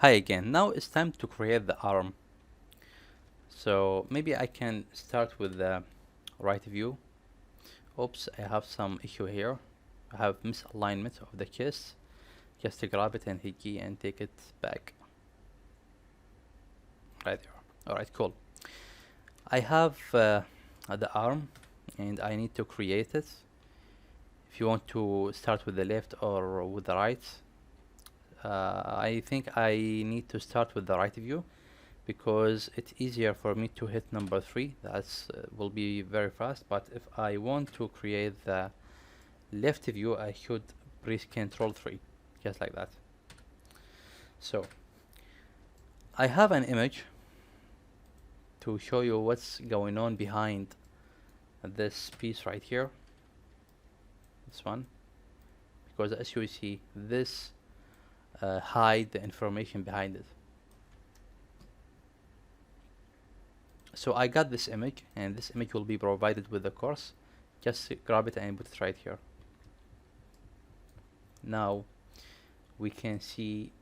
Hi again. Now it's time to create the arm. So maybe I can start with the right view. Oops, I have some issue here. I have misalignment of the kiss. Just to grab it and hit key and take it back. Right there. Alright, cool. I have the arm and I need to create it. If you want to start with the left or with the right, I think I need to start with the right view because it's easier for me to hit number 3. That's will be very fast. But if I want to create the left view, I should press Control 3, just like that. So I have an image to show you what's going on behind this piece right here. This one, because as you see, this hide the information behind it. So I got this image, and this image will be provided with the course. Just grab it and put it right here. Now we can see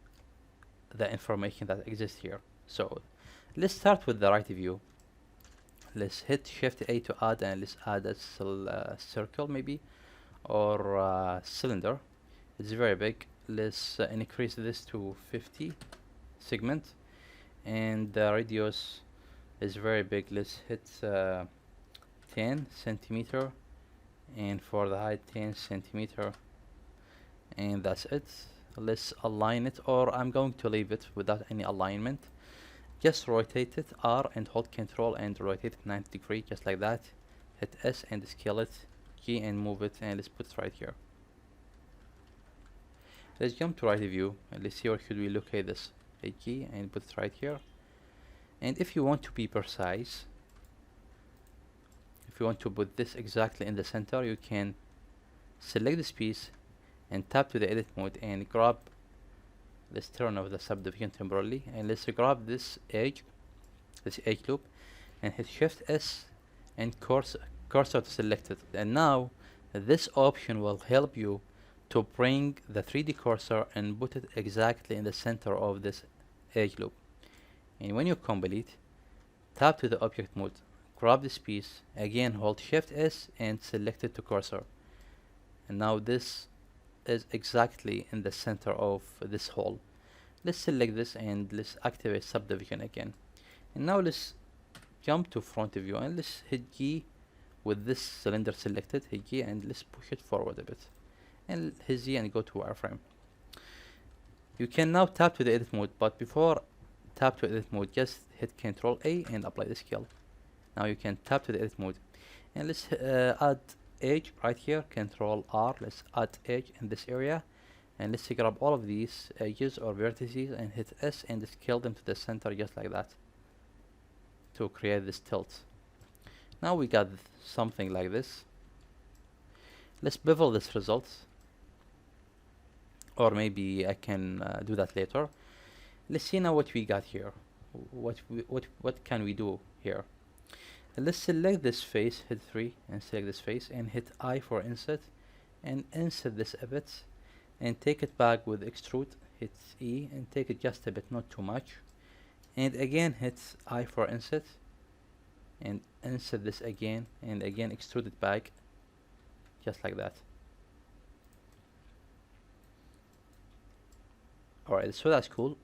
the information that exists here. So let's start with the right view. Let's hit Shift A to add, and let's add a circle maybe, or cylinder. It's very big. Let's increase this to 50 segment, and the radius is very big. Let's hit 10 centimeter, and for the height 10 centimeter, and that's it. Let's align it, or I'm going to leave it without any alignment. Just rotate it R and hold Control and rotate it 90 degrees, just like that. Hit S and scale it, G and move it, and let's put it right here. Let's jump to right view and let's see where should we locate this. Hit G and put it right here. And if you want to be precise, if you want to put this exactly in the center, you can select this piece and tap to the edit mode and grab. Let's turn off the subdivision temporarily, and let's grab this edge loop, and hit Shift S and cursor to select it. And now this option will help you to bring the 3D cursor and put it exactly in the center of this edge loop. And when you complete, tap to the object mode, grab this piece, again hold Shift S and select it to cursor. And now this is exactly in the center of this hole. Let's select this and let's activate subdivision again. And now let's jump to front view and let's hit G with this cylinder selected, hit G and let's push it forward a bit. And hit Z and go to wireframe. You can now tap to the edit mode, but before tap to edit mode, just hit Control A and apply the scale. Now you can tap to the edit mode. And let's add edge right here, Control R. Let's add edge in this area, and let's grab all of these edges or vertices and hit S and scale them to the center, just like that, to create this tilt. Now we got something like this. Let's bevel this result, or maybe I can do that later. Let's see now what we got here. What can we do here? Let's select this face, hit 3 and select this face and hit I for inset, and inset this a bit and take it back with extrude, hit E and take it just a bit, not too much, and again hit I for inset and inset this again and again extrude it back, just like that. Alright, so that's cool.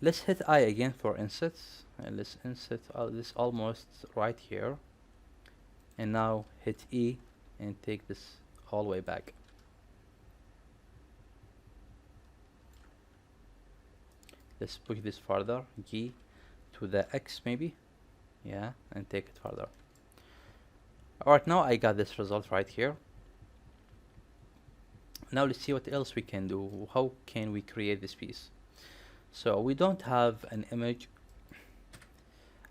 Let's hit I again for insets, and let's insert this almost right here, and now hit E and take this all the way back. Let's push this further, G to the X maybe, yeah, and take it further. Alright, now I got this result right here. Now let's see what else we can do. How can we create this piece? So we don't have an image,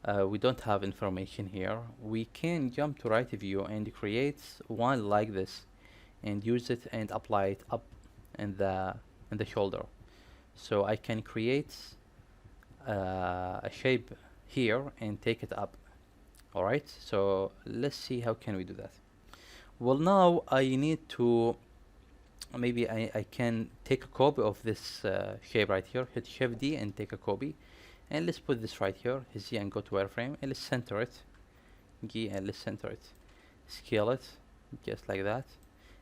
we don't have information here. We can jump to right view and create one like this and use it and apply it up in the shoulder. So I can create a shape here and take it up. Alright, so let's see how can we do that. Well, now I need to maybe I can take a copy of this shape right here, hit Shift D and take a copy, and let's put this right here, hit Z and go to wireframe, and let's center it, G, and let's center it, scale it, just like that,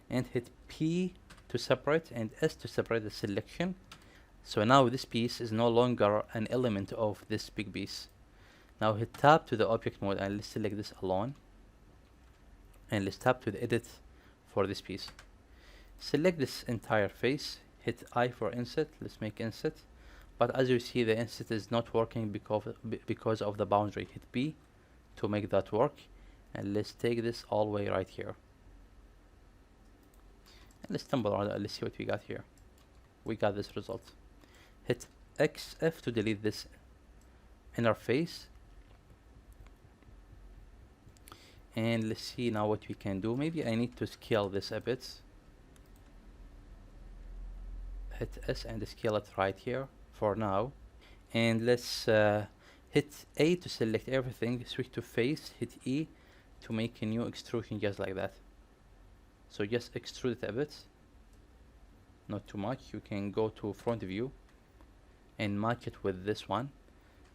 and hit P to separate and S to separate the selection. So now this piece is no longer an element of this big piece. Now hit tab to the object mode and let's select this alone, and let's tab to the edit for this piece. Select this entire face, hit I for inset, let's make inset, but as you see the inset is not working because of the boundary. Hit B to make that work, and let's take this all the way right here. And let's stumble around and let's see what we got here. We got this result. Hit XF to delete this inner face, and let's see now what we can do. Maybe I need to scale this a bit. Hit S and scale it right here for now, and let's hit A to select everything, switch to face, hit E to make a new extrusion just like that. So just extrude it a bit, not too much. You can go to front view and match it with this one.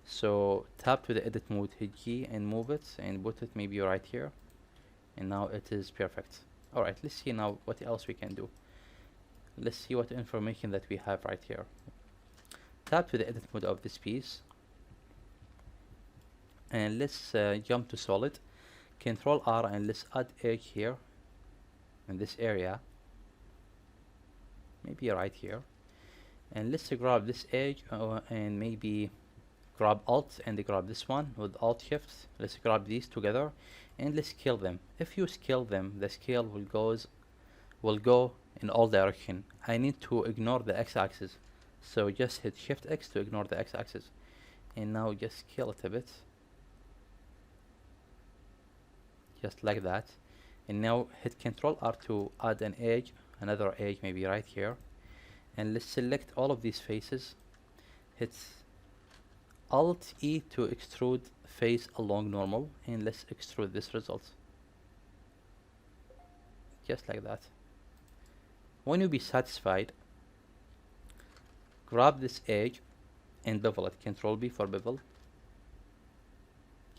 So tap to the edit mode, hit G and move it and put it maybe right here, and now it is perfect. Alright, let's see now what else we can do. Let's see what information that we have right here. Tap to the edit mode of this piece, and let's jump to solid, Control R, and let's add edge here in this area, maybe right here, and let's grab this edge and maybe grab Alt and grab this one with Alt Shift. Let's grab these together and let's scale them. If you scale them, the scale will go in all direction. I need to ignore the x-axis, so just hit Shift X to ignore the x-axis, and now just scale it a bit, just like that. And now hit Control R to add an edge, another edge maybe right here, and let's select all of these faces, hit Alt E to extrude face along normal, and let's extrude this result just like that. When you be satisfied, grab this edge and bevel it. Control B for bevel,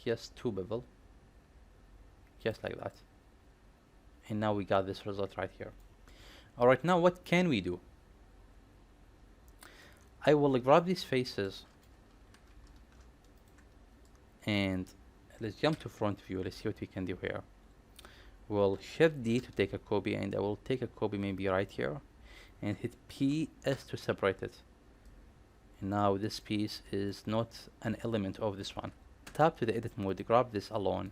just to bevel, just like that. And now we got this result right here. Alright, now what can we do? I will grab these faces and let's jump to front view. Let's see what we can do here. We'll Shift D to take a copy, and I will take a copy maybe right here and hit PS to separate it. And now this piece is not an element of this one. Tap to the edit mode, grab this alone,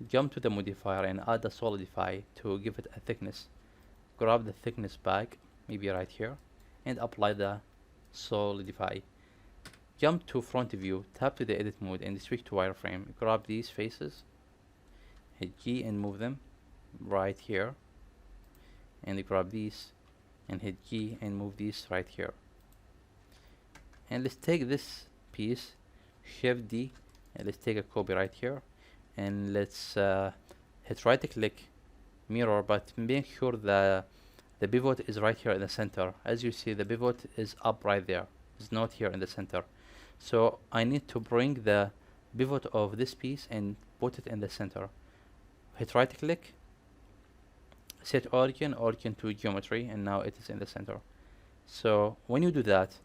jump to the modifier and add a solidify to give it a thickness. Grab the thickness back, maybe right here, and apply the solidify. Jump to front view, tap to the edit mode and switch to wireframe. Grab these faces, hit G and move them right here, and grab these and hit G and move these right here. And let's take this piece, Shift D, and let's take a copy right here, and let's hit right click, mirror, but make sure the pivot is right here in the center. As you see, the pivot is up right there, it's not here in the center. So I need to bring the pivot of this piece and put it in the center. Hit right click, set origin to geometry, and now it is in the center. So when you do that,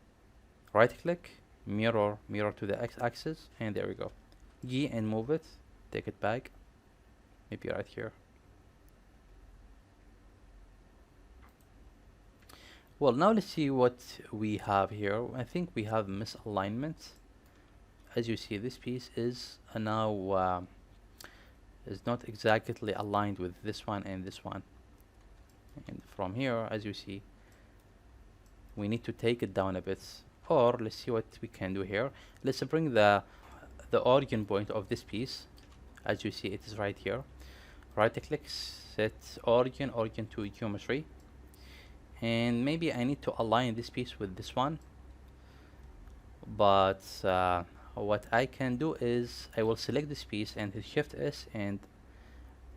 right click, mirror to the x-axis, and there we go. G and move it, take it back, maybe right here. Well, now let's see what we have here. I think we have misalignment. As you see, this piece is now is not exactly aligned with this one and this one. And from here, as you see, we need to take it down a bit. Or let's see what we can do here. Let's bring the origin point of this piece. As you see, it is right here. Right click, set origin to geometry. And maybe I need to align this piece with this one, but what I can do is I will select this piece and hit Shift S and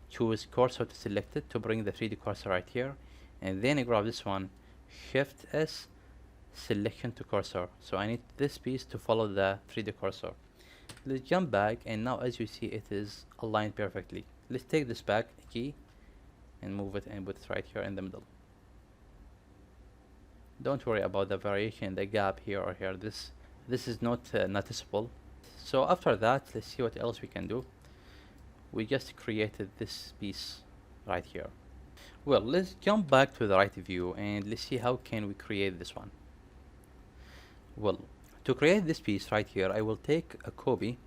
choose cursor to select it to bring the 3D cursor right here, and then I grab this one, Shift S, selection to cursor. So I need this piece to follow the 3D cursor. Let's jump back, and now as you see it is aligned perfectly. Let's take this back key and move it and put it right here in the middle. Don't worry about the variation, the gap here or here. This is not noticeable. So after that, let's see what else we can do. We just created this piece right here. Well, let's jump back to the right view and let's see how can we create this one. Well, to create this piece right here, I will take a copy.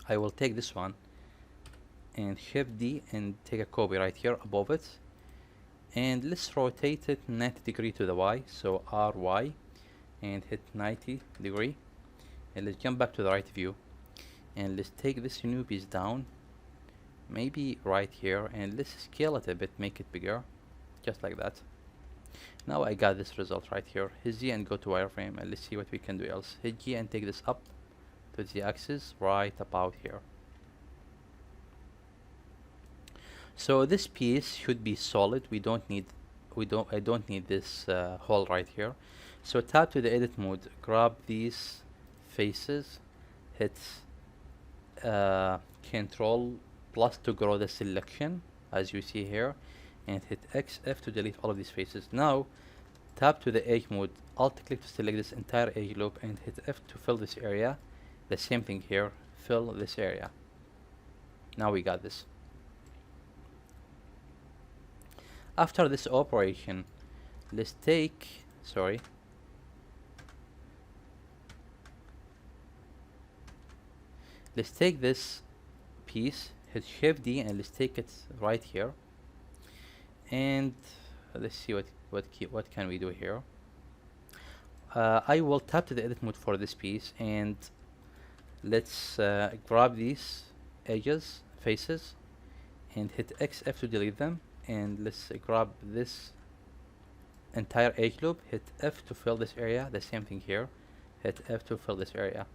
I will take this one and Shift D and take a copy right here above it, and let's rotate it 90 degree to the Y, so RY, and hit 90 degree, and let's jump back to the right view, and let's take this new piece down, maybe right here, and let's scale it a bit, make it bigger, just like that. Now I got this result right here. Hit Z and go to wireframe, and let's see what we can do else. Hit G and take this up to the axis right about here. So this piece should be solid. I don't need this hole right here. So tap to the edit mode, grab these faces, hit Control plus to grow the selection as you see here, and hit XF to delete all of these faces. Now tap to the edge mode, alt click to select this entire edge loop, and hit F to fill this area. The same thing here, fill this area. Now we got this. After this operation, let's take, let's take this piece, hit Shift D, and let's take it right here. And let's see what can we do here. I will tap to the edit mode for this piece, and let's grab these edges, faces, and hit XF to delete them. And let's grab this entire edge loop, hit F to fill this area. The same thing here, hit F to fill this area.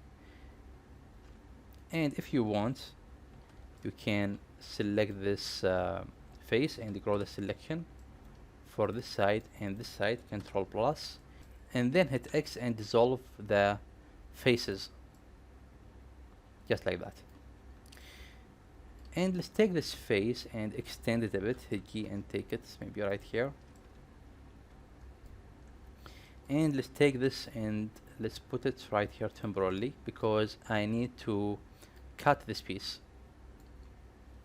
And if you want, you can select this face and grow the selection for this side and this side, Control plus, and then hit X and dissolve the faces, just like that. And let's take this face and extend it a bit, hit G and take it maybe right here. And let's take this and let's put it right here temporarily, because I need to cut this piece.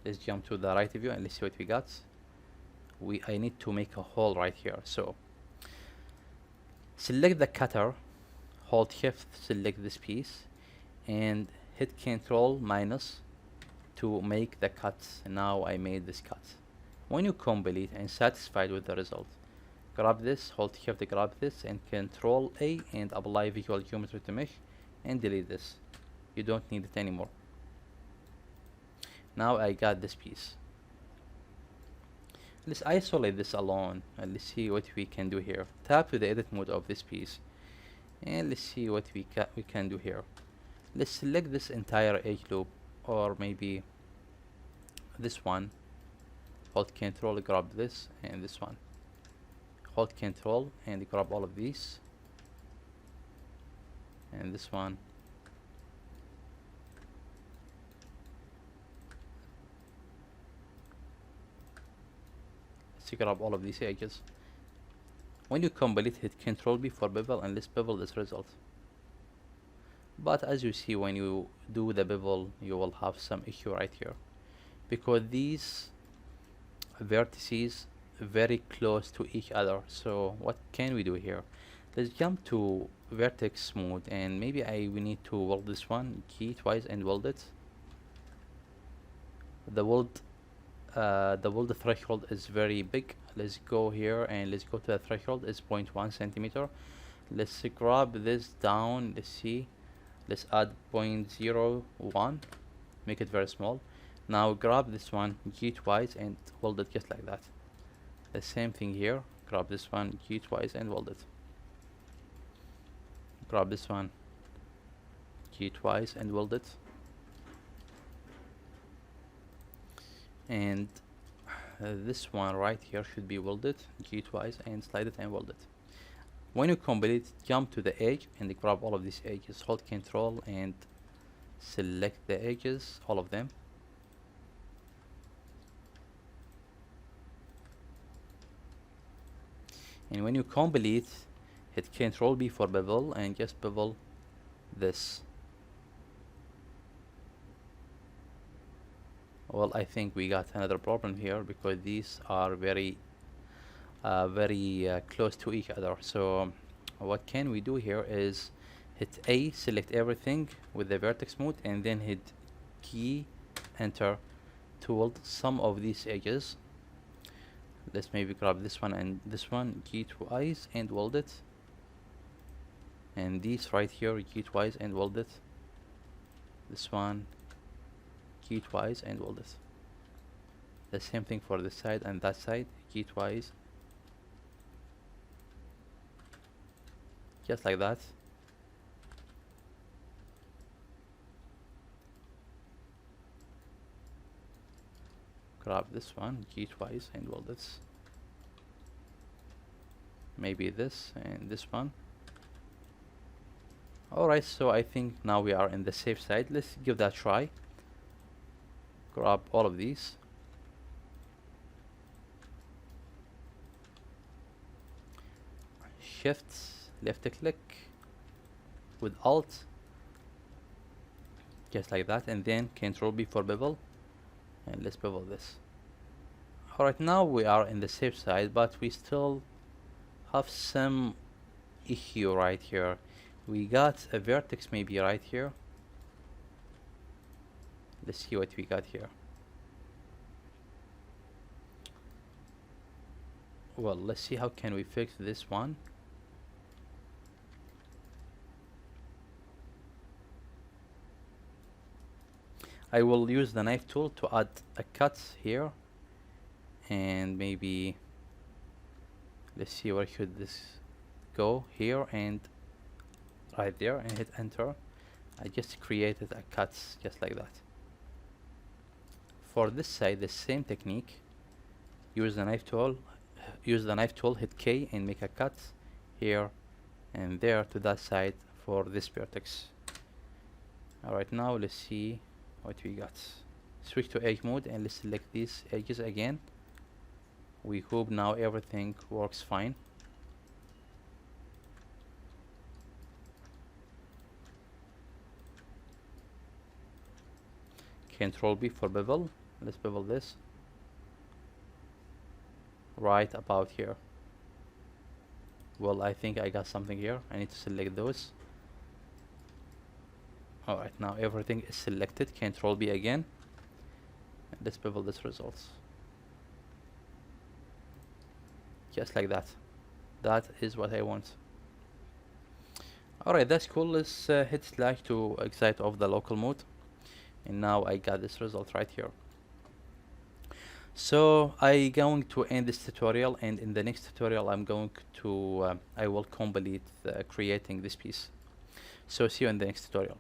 Let's jump to the right view and let's see what we got. I need to make a hole right here. So select the cutter, hold Shift, select this piece, and hit Control minus to make the cuts. And now I made this cut. When you complete and satisfied with the result, grab this, hold Shift to grab this, and Control A and apply visual geometry to mesh and delete this. You don't need it anymore. Now I got this piece. Let's isolate this alone and let's see what we can do here. Tap to the edit mode of this piece and let's see what we can do here. Let's select this entire edge loop, or maybe this one. Hold Control, grab this, and this one. Hold Control and grab all of these, and this one. Let's grab all of these edges. When you complete, hit Control B for bevel, and let's bevel this result. But as you see, when you do the bevel, you will have some issue right here, because these vertices very close to each other. So what can we do here? Let's jump to vertex mode, and maybe we need to weld this one, key twice and weld it. The weld threshold is very big. Let's go here and let's go to the threshold. It's 0.1 centimeter. Let's grab this down. Let's see. Let's add 0.01. Make it very small. Now grab this one, G twice, and weld it just like that. The same thing here. Grab this one, G twice, and weld it. Grab this one, G twice, and weld it. And this one right here should be welded, G twice, and slide it and weld it. When you complete, jump to the edge and grab all of these edges. Hold Control and select the edges, all of them. And when you complete, hit Control B for bevel and just bevel this. Well, I think we got another problem here because these are very close to each other. So what can we do here is hit A, select everything with the vertex mode, and then hit key enter to weld some of these edges. Let's maybe grab this one and this one, G twice and weld it, and these right here, G twice and weld it. This one, G twice and weld it. The same thing for this side and that side, G twice, just like that. Grab this one, G twice and weld this. Maybe this and this one. Alright, so I think now we are in the safe side. Let's give that a try. Grab all of these. Shift, left click with Alt, just like that, and then Control B for bevel, and let's bevel this. Alright, now we are in the safe side, but we still have some issue right here. We got a vertex maybe right here. Let's see what we got here. Well, let's see how can we fix this one. I will use the knife tool to add a cut here, and maybe let's see where should this go, here and right there, and hit enter. I just created a cut just like that. For this side, the same technique. Use the knife tool, hit K and make a cut here and there to that side for this vertex. Alright, now let's see what we got. Switch to edge mode and let's select these edges again. We hope now everything works fine. Control B for bevel. Let's bevel this right about here. Well, I think I got something here. I need to select those. Alright, now everything is selected. Control B again. And let's bevel this results. Just like that. That is what I want. Alright, that's cool. Let's hit slash to exit off the local mode. And now I got this result right here. So I going to end this tutorial, and in the next tutorial I'm going to I will complete creating this piece. So see you in the next tutorial.